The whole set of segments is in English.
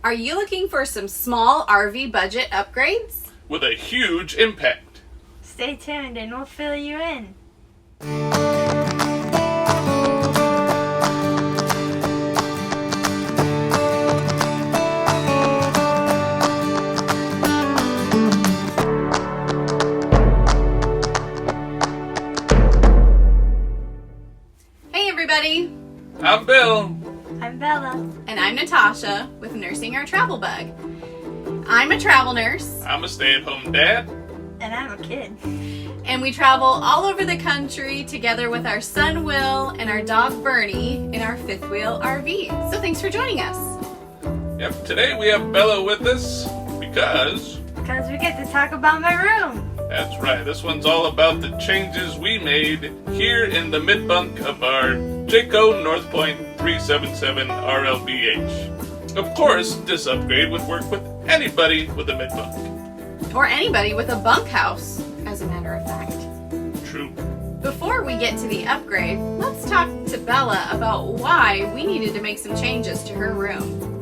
Are you looking for some small RV budget upgrades? With a huge impact. Stay tuned and we'll fill you in. Hey everybody! I'm Bill. I'm Bella. And I'm Natasha with Nursing Our Travel Bug. I'm a travel nurse. I'm a stay-at-home dad. And I'm a kid. And we travel all over the country together with our son Will and our dog Bernie in our fifth wheel RV. So thanks for joining us. Yep, today we have Bella with us because we get to talk about my room. that's right, this one's all about the changes we made here in the mid-bunk of our Jayco North Point 377 RLBH. Of course, this upgrade would work with anybody with a mid-bunk. Or anybody with a bunkhouse, as a matter of fact. True. Before we get to the upgrade, let's talk to Bella about why we needed to make some changes to her room.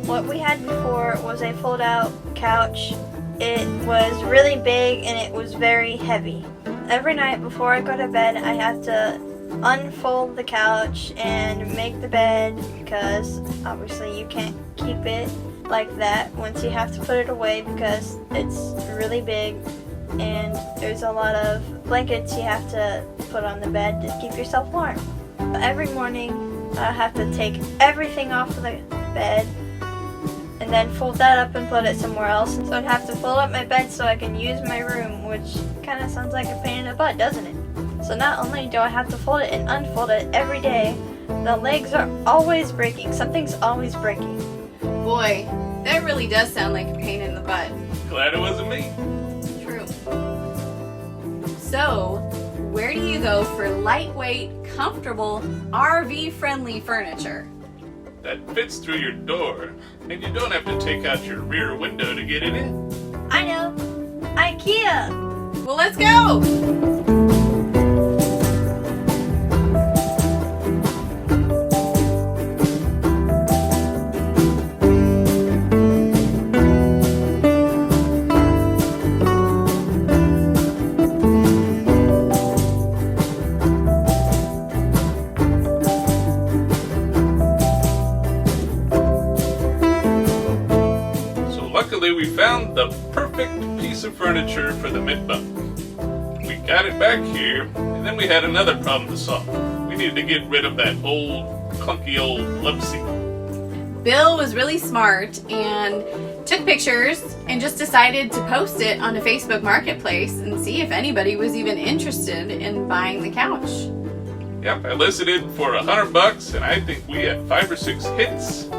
What we had before was a fold-out couch. It was really big and it was very heavy. Every night before I go to bed, I have to unfold the couch and make the bed because obviously you can't keep it like that once you have to put it away because it's really big and there's a lot of blankets you have to put on the bed to keep yourself warm. Every morning I have to take everything off of the bed and then fold that up and put it somewhere else. So I'd have to fold up my bed so I can use my room, which kind of sounds like a pain in the butt, doesn't it? So not only do I have to fold it and unfold it every day, the legs are always breaking. Something's always breaking. Boy, that really does sound like a pain in the butt. Glad it wasn't me. True. So, where do you go for lightweight, comfortable, RV-friendly furniture? That fits through your door, and you don't have to take out your rear window to get it in. I know! IKEA! Well, let's go! Luckily, we found the perfect piece of furniture for the mid-bunk. We got it back here, and then we had another problem to solve. We needed to get rid of that old, clunky old love seat. Bill was really smart and took pictures and just decided to post it on a Facebook Marketplace and see if anybody was even interested in buying the couch. Yep, I listed it for $100, and I think we had 5 or 6 hits.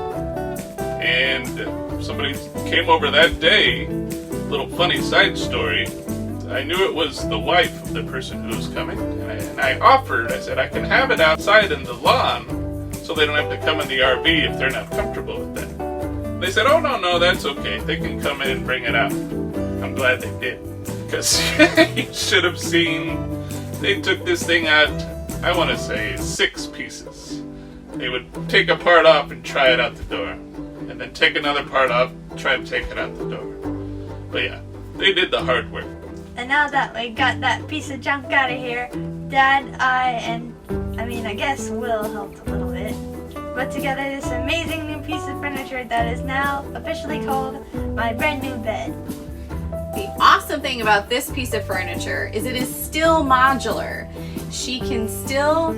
And somebody came over that day. Little funny side story. I knew it was the wife of the person who was coming, and I offered. I said I can have it outside in the lawn, so they don't have to come in the RV if they're not comfortable with that. They said, "Oh no, that's okay. They can come in and bring it out." I'm glad they did, because you should have seen. They took this thing out. I want to say 6 pieces. They would take a part off and try it out the door. And then take another part off, try to take it out the door. But yeah, they did the hard work. And now that we got that piece of junk out of here, Dad, I guess Will helped a little bit. Put together this amazing new piece of furniture that is now officially called my brand new bed. The awesome thing about this piece of furniture is it is still modular. She can still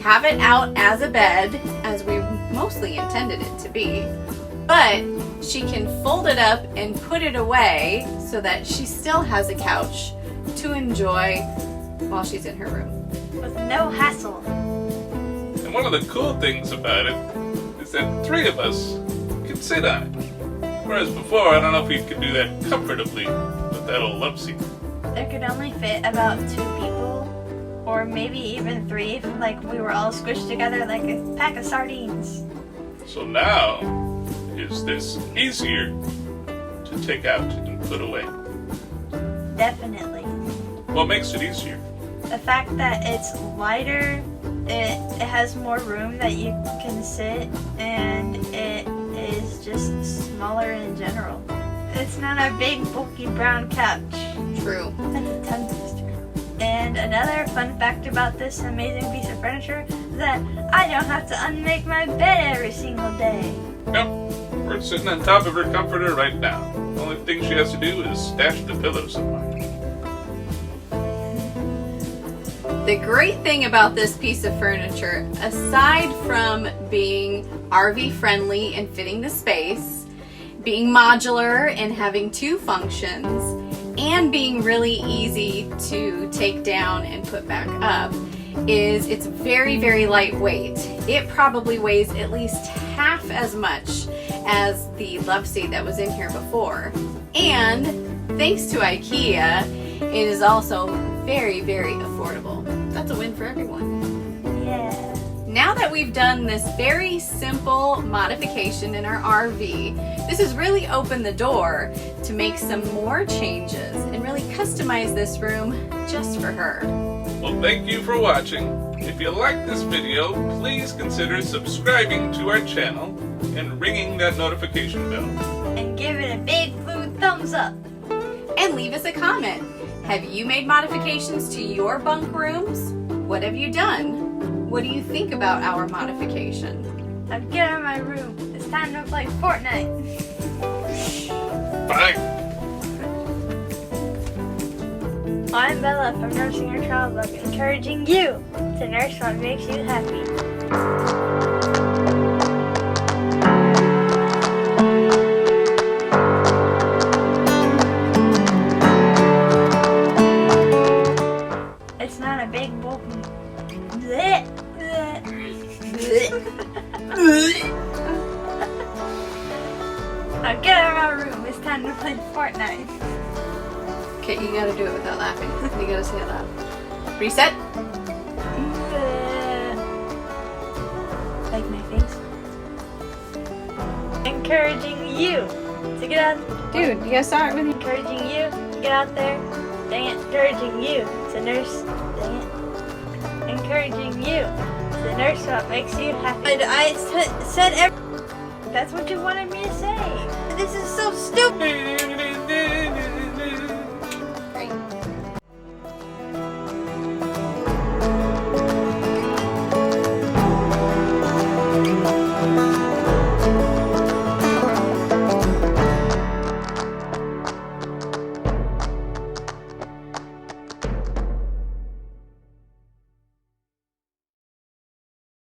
have it out as a bed, as we mostly intended it to be. But she can fold it up and put it away so that she still has a couch to enjoy while she's in her room. With no hassle. And one of the cool things about it is that 3 of us can sit on it. Whereas before, I don't know if we could do that comfortably with that old love seat. There could only fit about 2 people, or maybe even 3 if we were all squished together like a pack of sardines. So now, is this easier to take out and put away? Definitely. What makes it easier? The fact that it's lighter It has more room that you can sit, and it is just smaller in general. It's not a big bulky brown couch. True. That's a tongue twister. And another fun fact about this amazing piece of furniture is that I don't have to unmake my bed every single day. Yep, we're sitting on top of her comforter right now. The only thing she has to do is stash the pillow somewhere. The great thing about this piece of furniture, aside from being RV friendly and fitting the space, being modular and having 2 functions, and being really easy to take down and put back up, is it's very, very lightweight. It probably weighs at least half as much as the love seat that was in here before. And thanks to IKEA, it is also very, very affordable. That's a win for everyone. Yeah. Now that we've done this very simple modification in our RV, this has really opened the door to make some more changes and really customize this room just for her. Well, thank you for watching. If you liked this video, please consider subscribing to our channel and ringing that notification bell. And give it a big blue thumbs up. And leave us a comment. Have you made modifications to your bunk rooms? What have you done? What do you think about our modification? Now get out of my room. It's time to play Fortnite. Bye. I'm Bella from Nursing Your Child Book, encouraging you to nurse what makes you happy. It's not a big bulky. Blech, blech, blech. Now get out of my room. It's time to play Fortnite. Okay, you gotta do it without laughing. You gotta say it loud. Reset. Like my face. Encouraging you to get out. Dude, you gotta start with Encouraging you to get out there. Dang it. Encouraging you to nurse. Dang it. Encouraging you to nurse what makes you happy. I said every. That's what you wanted me to say. This is so stupid.